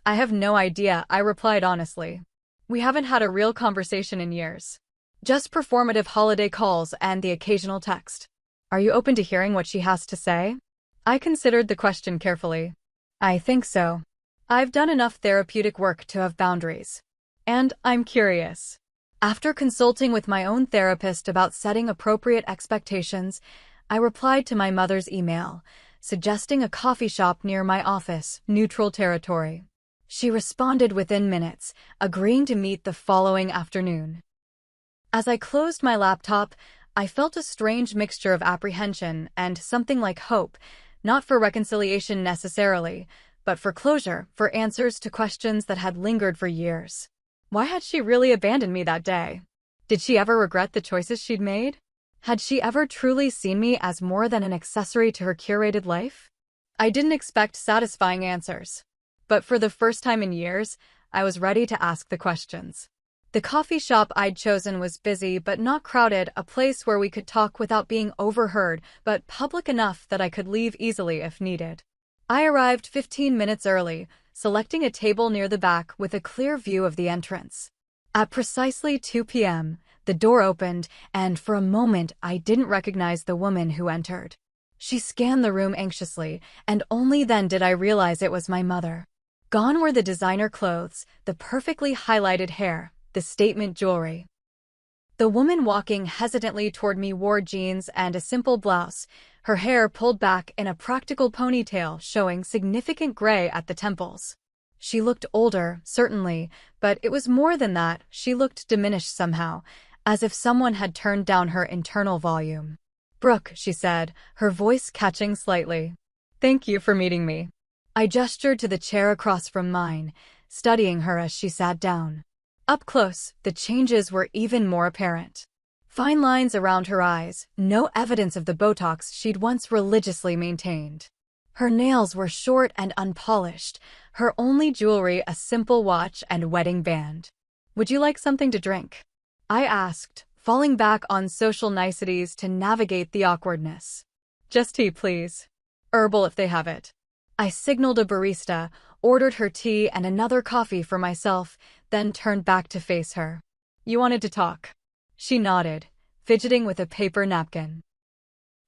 "I have no idea," I replied honestly. "We haven't had a real conversation in years. Just performative holiday calls and the occasional text. Are you open to hearing what she has to say?" I considered the question carefully. "I think so. I've done enough therapeutic work to have boundaries. And I'm curious." After consulting with my own therapist about setting appropriate expectations, I replied to my mother's email, suggesting a coffee shop near my office, neutral territory. She responded within minutes, agreeing to meet the following afternoon. As I closed my laptop, I felt a strange mixture of apprehension and something like hope, not for reconciliation necessarily, but for closure, for answers to questions that had lingered for years. Why had she really abandoned me that day? Did she ever regret the choices she'd made? Had she ever truly seen me as more than an accessory to her curated life? I didn't expect satisfying answers. But for the first time in years, I was ready to ask the questions. The coffee shop I'd chosen was busy but not crowded, a place where we could talk without being overheard, but public enough that I could leave easily if needed. I arrived 15 minutes early, selecting a table near the back with a clear view of the entrance. At precisely 2 p.m., the door opened, and for a moment I didn't recognize the woman who entered. She scanned the room anxiously, and only then did I realize it was my mother. Gone were the designer clothes, the perfectly highlighted hair, the statement jewelry. The woman walking hesitantly toward me wore jeans and a simple blouse, her hair pulled back in a practical ponytail showing significant gray at the temples. She looked older, certainly, but it was more than that. She looked diminished somehow, as if someone had turned down her internal volume. "Brooke," she said, her voice catching slightly. "Thank you for meeting me." I gestured to the chair across from mine, studying her as she sat down. Up close, the changes were even more apparent. Fine lines around her eyes, no evidence of the Botox she'd once religiously maintained. Her nails were short and unpolished, her only jewelry a simple watch and wedding band. "Would you like something to drink?" I asked, falling back on social niceties to navigate the awkwardness. "Just tea, please. Herbal if they have it." I signaled a barista, ordered her tea and another coffee for myself, then turned back to face her. "You wanted to talk?" She nodded, fidgeting with a paper napkin.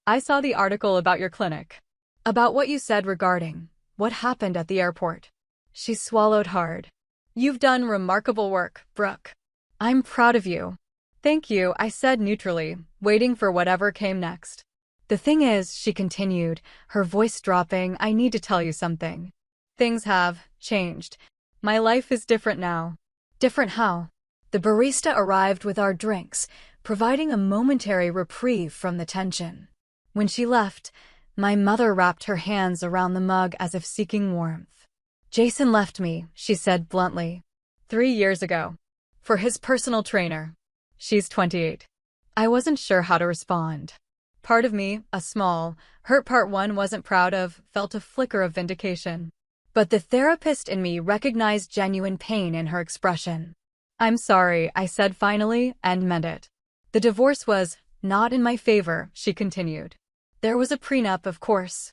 "I saw the article about your clinic. About what you said regarding what happened at the airport." She swallowed hard. "You've done remarkable work, Brooke. I'm proud of you." "Thank you," I said neutrally, waiting for whatever came next. "The thing is," she continued, her voice dropping, "I need to tell you something. Things have changed. My life is different now." "Different how?" The barista arrived with our drinks, providing a momentary reprieve from the tension. When she left, My mother wrapped her hands around the mug as if seeking warmth. Jason left me, she said bluntly. 3 years ago. For his personal trainer. She's 28. I wasn't sure how to respond. Part of me, a small, hurt part one wasn't proud of, felt a flicker of vindication. But the therapist in me recognized genuine pain in her expression. I'm sorry, I said finally, and meant it. The divorce was not in my favor, she continued. There was a prenup, of course.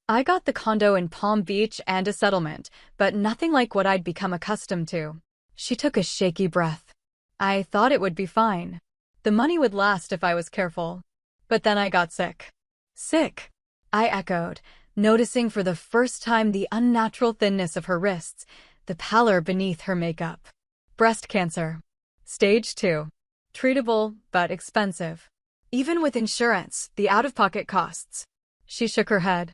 I got the condo in Palm Beach and a settlement, but nothing like what I'd become accustomed to. She took a shaky breath. I thought it would be fine. The money would last if I was careful. But then I got sick. Sick? I echoed, noticing for the first time the unnatural thinness of her wrists, the pallor beneath her makeup. Breast cancer. Stage 2. Treatable, but expensive. Even with insurance, the out-of-pocket costs. She shook her head.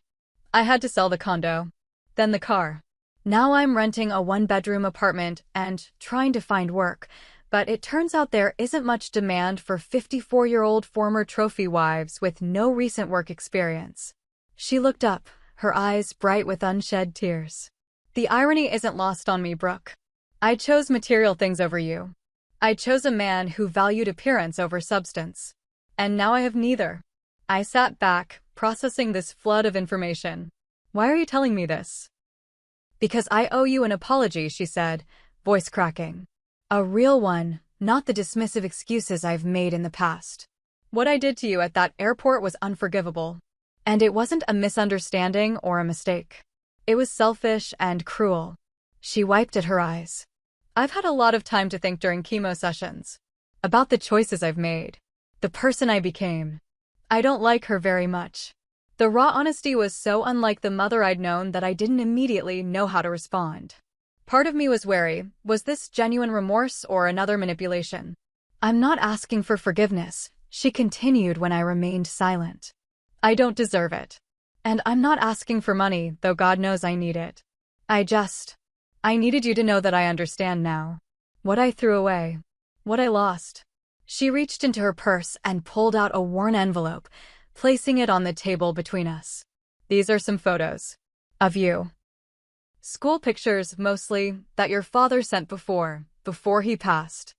I had to sell the condo. Then the car. Now I'm renting a 1-bedroom apartment and trying to find work, but it turns out there isn't much demand for 54-year-old former trophy wives with no recent work experience. She looked up, her eyes bright with unshed tears. The irony isn't lost on me, Brooke. I chose material things over you. I chose a man who valued appearance over substance. And now I have neither. I sat back, processing this flood of information. Why are you telling me this? Because I owe you an apology, she said, voice cracking. A real one, not the dismissive excuses I've made in the past. What I did to you at that airport was unforgivable. And it wasn't a misunderstanding or a mistake. It was selfish and cruel. She wiped at her eyes. I've had a lot of time to think during chemo sessions. About the choices I've made. The person I became. I don't like her very much. The raw honesty was so unlike the mother I'd known that I didn't immediately know how to respond. Part of me was wary. Was this genuine remorse or another manipulation? I'm not asking for forgiveness, she continued when I remained silent. I don't deserve it. And I'm not asking for money, though God knows I need it. I needed you to know that I understand now. What I threw away. What I lost. She reached into her purse and pulled out a worn envelope, placing it on the table between us. These are some photos. Of you. School pictures, mostly, that your father sent before he passed.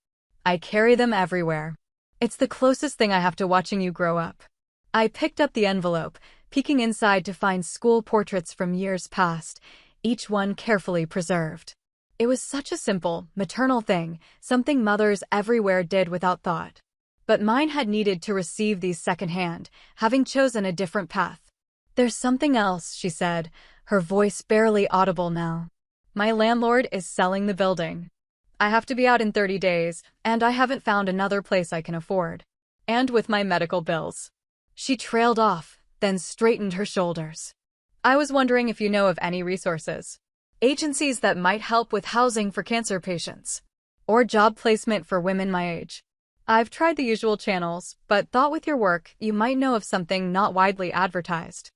I carry them everywhere. It's the closest thing I have to watching you grow up. I picked up the envelope, peeking inside to find school portraits from years past, each one carefully preserved. It was such a simple, maternal thing, something mothers everywhere did without thought. But mine had needed to receive these secondhand, having chosen a different path. There's something else, she said, her voice barely audible now. My landlord is selling the building. I have to be out in 30 days, and I haven't found another place I can afford. And with my medical bills. She trailed off, then straightened her shoulders. I was wondering if you know of any resources. Agencies that might help with housing for cancer patients. Or job placement for women my age. I've tried the usual channels, but thought with your work you might know of something not widely advertised.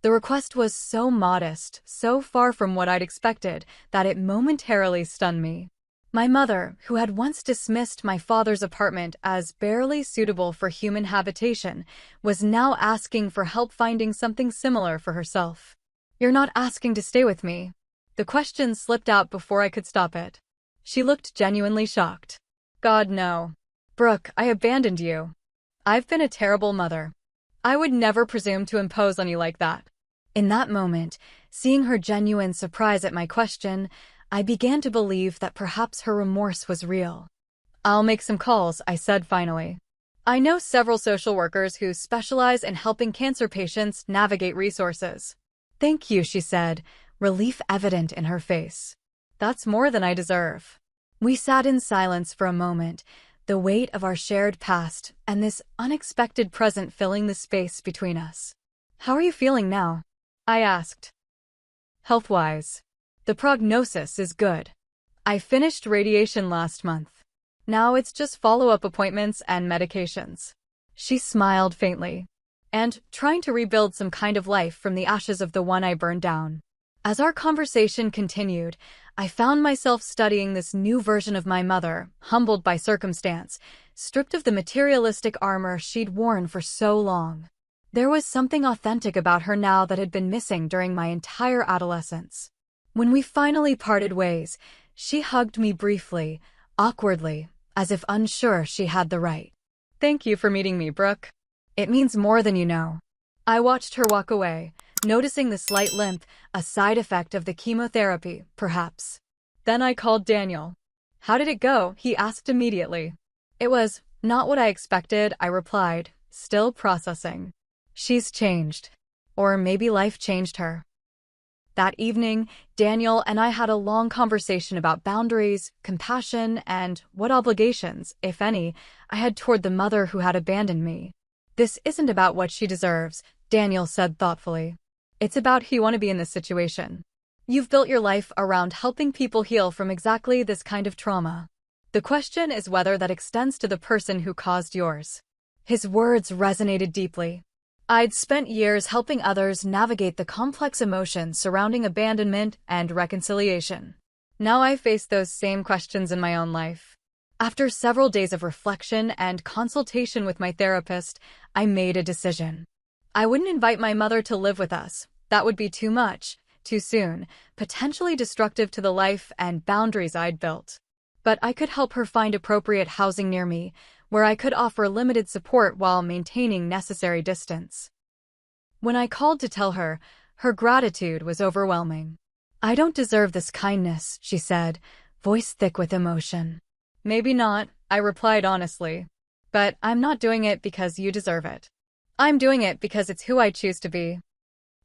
The request was so modest, so far from what I'd expected, that it momentarily stunned me. My mother, who had once dismissed my father's apartment as barely suitable for human habitation, was now asking for help finding something similar for herself. You're not asking to stay with me. The question slipped out before I could stop it. She looked genuinely shocked. God, no. Brooke, I abandoned you. I've been a terrible mother. I would never presume to impose on you like that. In that moment, seeing her genuine surprise at my question, I began to believe that perhaps her remorse was real. I'll make some calls, I said finally. I know several social workers who specialize in helping cancer patients navigate resources. Thank you, she said, relief evident in her face. That's more than I deserve. We sat in silence for a moment, the weight of our shared past and this unexpected present filling the space between us. How are you feeling now? I asked. Health-wise. The prognosis is good. I finished radiation last month. Now it's just follow-up appointments and medications. She smiled faintly. And trying to rebuild some kind of life from the ashes of the one I burned down. As our conversation continued, I found myself studying this new version of my mother, humbled by circumstance, stripped of the materialistic armor she'd worn for so long. There was something authentic about her now that had been missing during my entire adolescence. When we finally parted ways, she hugged me briefly, awkwardly, as if unsure she had the right. "Thank you for meeting me, Brooke. It means more than you know." I watched her walk away, noticing the slight limp, a side effect of the chemotherapy, perhaps. Then I called Daniel. "How did it go?" he asked immediately. "It was not what I expected," I replied, still processing. "She's changed. Or maybe life changed her." That evening, Daniel and I had a long conversation about boundaries, compassion, and what obligations, if any, I had toward the mother who had abandoned me. "This isn't about what she deserves," Daniel said thoughtfully. "It's about who you want to be in this situation. You've built your life around helping people heal from exactly this kind of trauma. The question is whether that extends to the person who caused yours." His words resonated deeply. I'd spent years helping others navigate the complex emotions surrounding abandonment and reconciliation. Now I face those same questions in my own life. After several days of reflection and consultation with my therapist, I made a decision. I wouldn't invite my mother to live with us. That would be too much, too soon, potentially destructive to the life and boundaries I'd built. But I could help her find appropriate housing near me, where I could offer limited support while maintaining necessary distance. When I called to tell her, her gratitude was overwhelming. "I don't deserve this kindness," she said, voice thick with emotion. "Maybe not," I replied honestly. "But I'm not doing it because you deserve it. I'm doing it because it's who I choose to be."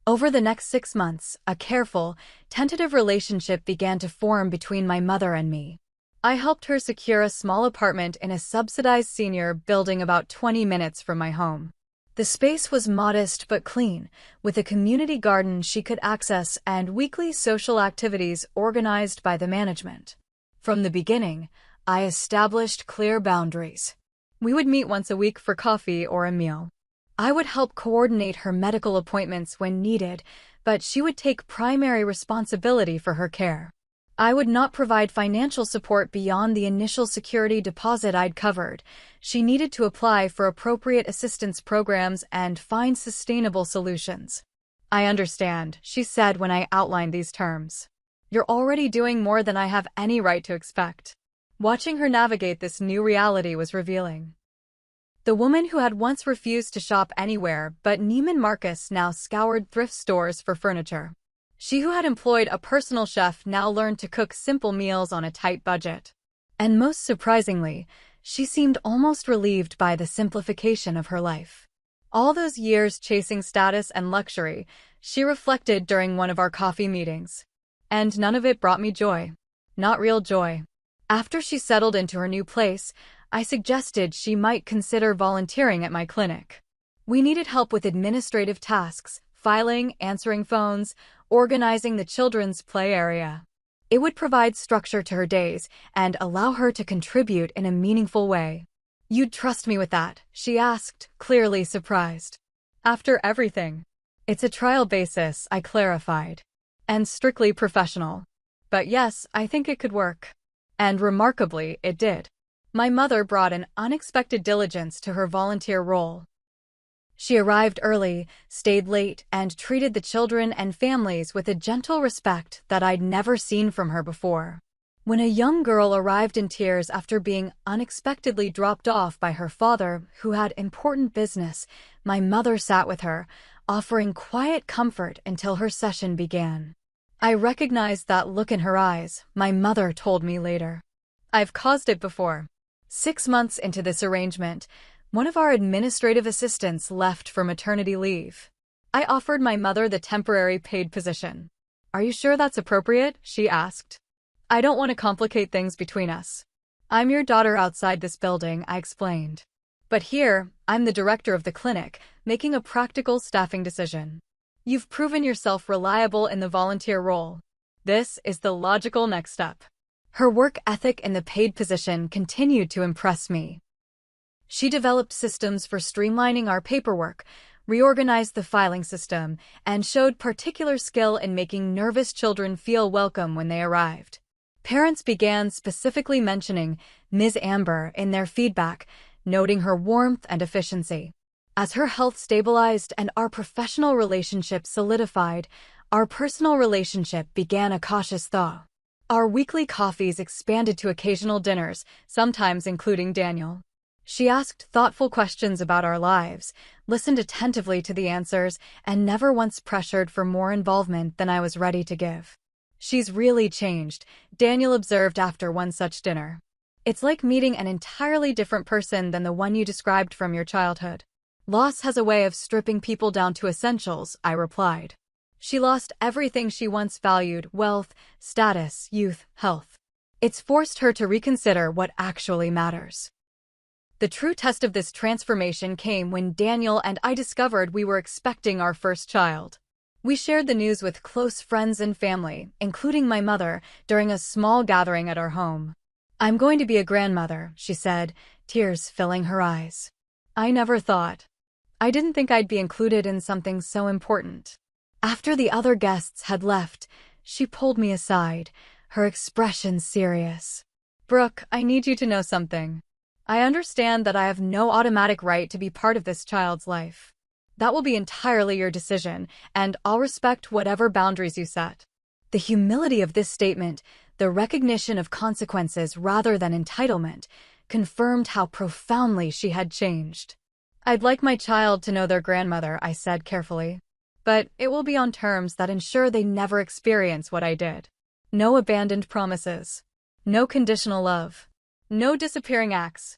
Over the next 6 months, a careful, tentative relationship began to form between my mother and me. I helped her secure a small apartment in a subsidized senior building about 20 minutes from my home. The space was modest but clean, with a community garden she could access and weekly social activities organized by the management. From the beginning, I established clear boundaries. We would meet once a week for coffee or a meal. I would help coordinate her medical appointments when needed, but she would take primary responsibility for her care. I would not provide financial support beyond the initial security deposit I'd covered. She needed to apply for appropriate assistance programs and find sustainable solutions. "I understand," she said when I outlined these terms. "You're already doing more than I have any right to expect." Watching her navigate this new reality was revealing. The woman who had once refused to shop anywhere but Neiman Marcus now scoured thrift stores for furniture. She who had employed a personal chef now learned to cook simple meals on a tight budget. And most surprisingly, she seemed almost relieved by the simplification of her life. All those years chasing status and luxury, she reflected during one of our coffee meetings. And none of it brought me joy. Not real joy. After she settled into her new place, I suggested she might consider volunteering at my clinic. We needed help with administrative tasks, filing, answering phones, organizing the children's play area. It would provide structure to her days and allow her to contribute in a meaningful way. "You'd trust me with that?" she asked, clearly surprised. "After everything?" "It's a trial basis," I clarified. "And strictly professional. But yes, I think it could work." And remarkably, it did. My mother brought an unexpected diligence to her volunteer role. She arrived early, stayed late, and treated the children and families with a gentle respect that I'd never seen from her before. When a young girl arrived in tears after being unexpectedly dropped off by her father, who had important business, my mother sat with her, offering quiet comfort until her session began. "I recognized that look in her eyes," my mother told me later. "I've caused it before." 6 months into this arrangement, one of our administrative assistants left for maternity leave. I offered my mother the temporary paid position. "Are you sure that's appropriate?" she asked. "I don't want to complicate things between us. I'm your daughter outside this building," I explained. "But here, I'm the director of the clinic, making a practical staffing decision. You've proven yourself reliable in the volunteer role. This is the logical next step." Her work ethic in the paid position continued to impress me. She developed systems for streamlining our paperwork, reorganized the filing system, and showed particular skill in making nervous children feel welcome when they arrived. Parents began specifically mentioning Ms. Amber in their feedback, noting her warmth and efficiency. As her health stabilized and our professional relationship solidified, our personal relationship began a cautious thaw. Our weekly coffees expanded to occasional dinners, sometimes including Daniel. She asked thoughtful questions about our lives, listened attentively to the answers, and never once pressured for more involvement than I was ready to give. "She's really changed," Daniel observed after one such dinner. "It's like meeting an entirely different person than the one you described from your childhood." "Loss has a way of stripping people down to essentials," I replied. "She lost everything she once valued: wealth, status, youth, health. It's forced her to reconsider what actually matters." The true test of this transformation came when Daniel and I discovered we were expecting our first child. We shared the news with close friends and family, including my mother, during a small gathering at our home. "I'm going to be a grandmother," she said, tears filling her eyes. I didn't think I'd be included in something so important. After the other guests had left, she pulled me aside, her expression serious. "Brooke, I need you to know something. I understand that I have no automatic right to be part of this child's life. That will be entirely your decision, and I'll respect whatever boundaries you set." The humility of this statement, the recognition of consequences rather than entitlement, confirmed how profoundly she had changed. "I'd like my child to know their grandmother," I said carefully. "But it will be on terms that ensure they never experience what I did. No abandoned promises. No conditional love. No disappearing acts."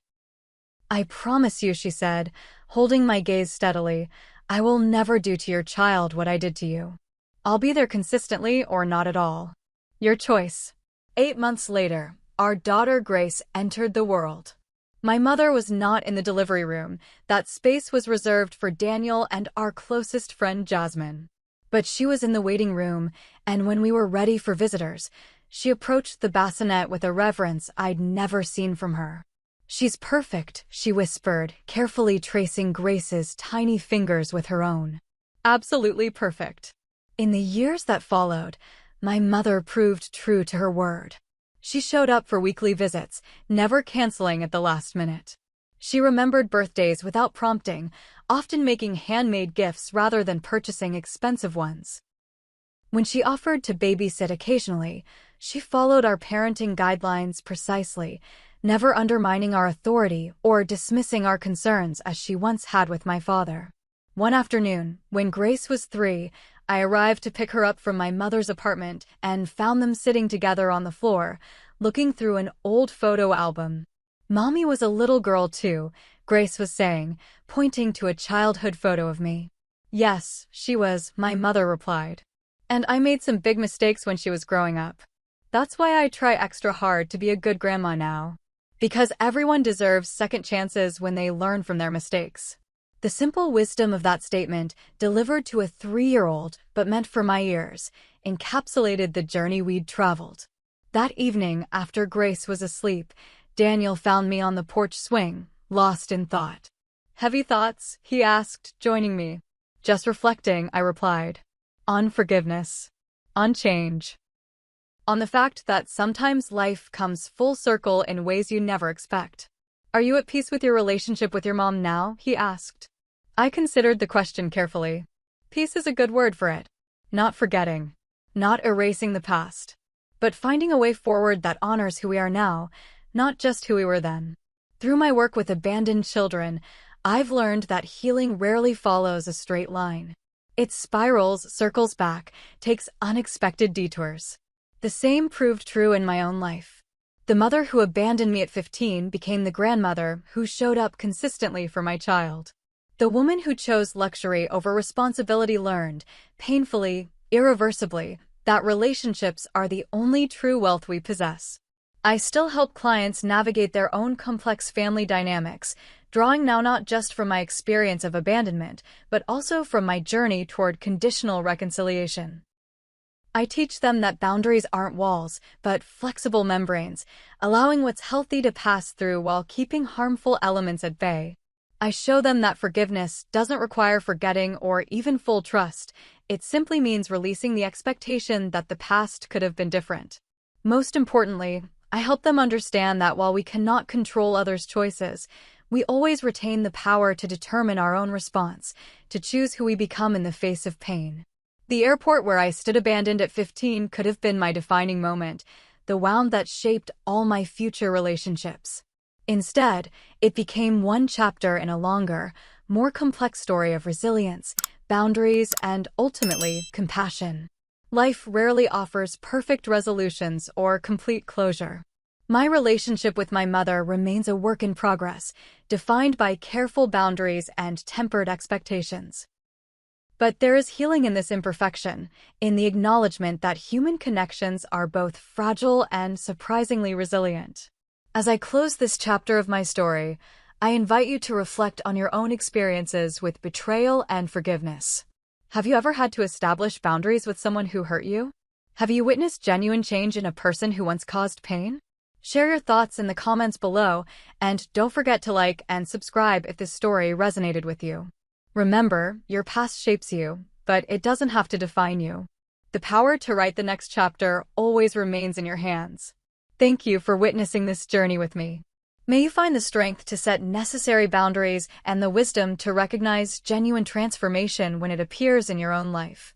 "I promise you," she said, holding my gaze steadily, "I will never do to your child what I did to you. I'll be there consistently or not at all. Your choice." 8 months later, our daughter Grace entered the world. My mother was not in the delivery room. That space was reserved for Daniel and our closest friend Jasmine. But she was in the waiting room, and when we were ready for visitors, she approached the bassinet with a reverence I'd never seen from her. "She's perfect," she whispered, carefully tracing Grace's tiny fingers with her own. "Absolutely perfect." In the years that followed, my mother proved true to her word. She showed up for weekly visits, never canceling at the last minute. She remembered birthdays without prompting, often making handmade gifts rather than purchasing expensive ones. When she offered to babysit occasionally, she followed our parenting guidelines precisely, never undermining our authority or dismissing our concerns as she once had with my father. One afternoon, when Grace was 3, I arrived to pick her up from my mother's apartment and found them sitting together on the floor, looking through an old photo album. "Mommy was a little girl too," Grace was saying, pointing to a childhood photo of me. "Yes, she was," my mother replied. "And I made some big mistakes when she was growing up. That's why I try extra hard to be a good grandma now. Because everyone deserves second chances when they learn from their mistakes." The simple wisdom of that statement, delivered to a 3-year-old, but meant for my ears, encapsulated the journey we'd traveled. That evening, after Grace was asleep, Daniel found me on the porch swing, lost in thought. "Heavy thoughts?" he asked, joining me. "Just reflecting," I replied. "On forgiveness. On change. On the fact that sometimes life comes full circle in ways you never expect." "Are you at peace with your relationship with your mom now?" he asked. I considered the question carefully. Peace is a good word for it. Not forgetting. Not erasing the past. But finding a way forward that honors who we are now, not just who we were then. Through my work with abandoned children, I've learned that healing rarely follows a straight line. It spirals, circles back, takes unexpected detours. The same proved true in my own life. The mother who abandoned me at 15 became the grandmother who showed up consistently for my child. The woman who chose luxury over responsibility learned, painfully, irreversibly, that relationships are the only true wealth we possess. I still help clients navigate their own complex family dynamics, drawing now not just from my experience of abandonment, but also from my journey toward conditional reconciliation. I teach them that boundaries aren't walls, but flexible membranes, allowing what's healthy to pass through while keeping harmful elements at bay. I show them that forgiveness doesn't require forgetting or even full trust. It simply means releasing the expectation that the past could have been different. Most importantly, I help them understand that while we cannot control others' choices, We always retain the power to determine our own response, to choose who we become in the face of pain. The airport where I stood abandoned at 15 could have been my defining moment, the wound that shaped all my future relationships. Instead, it became one chapter in a longer, more complex story of resilience, boundaries, and ultimately, compassion. Life rarely offers perfect resolutions or complete closure. My relationship with my mother remains a work in progress, defined by careful boundaries and tempered expectations. But there is healing in this imperfection, in the acknowledgement that human connections are both fragile and surprisingly resilient. As I close this chapter of my story, I invite you to reflect on your own experiences with betrayal and forgiveness. Have you ever had to establish boundaries with someone who hurt you? Have you witnessed genuine change in a person who once caused pain? Share your thoughts in the comments below, and don't forget to like and subscribe if this story resonated with you. Remember, your past shapes you, but it doesn't have to define you. The power to write the next chapter always remains in your hands. Thank you for witnessing this journey with me. May you find the strength to set necessary boundaries and the wisdom to recognize genuine transformation when it appears in your own life.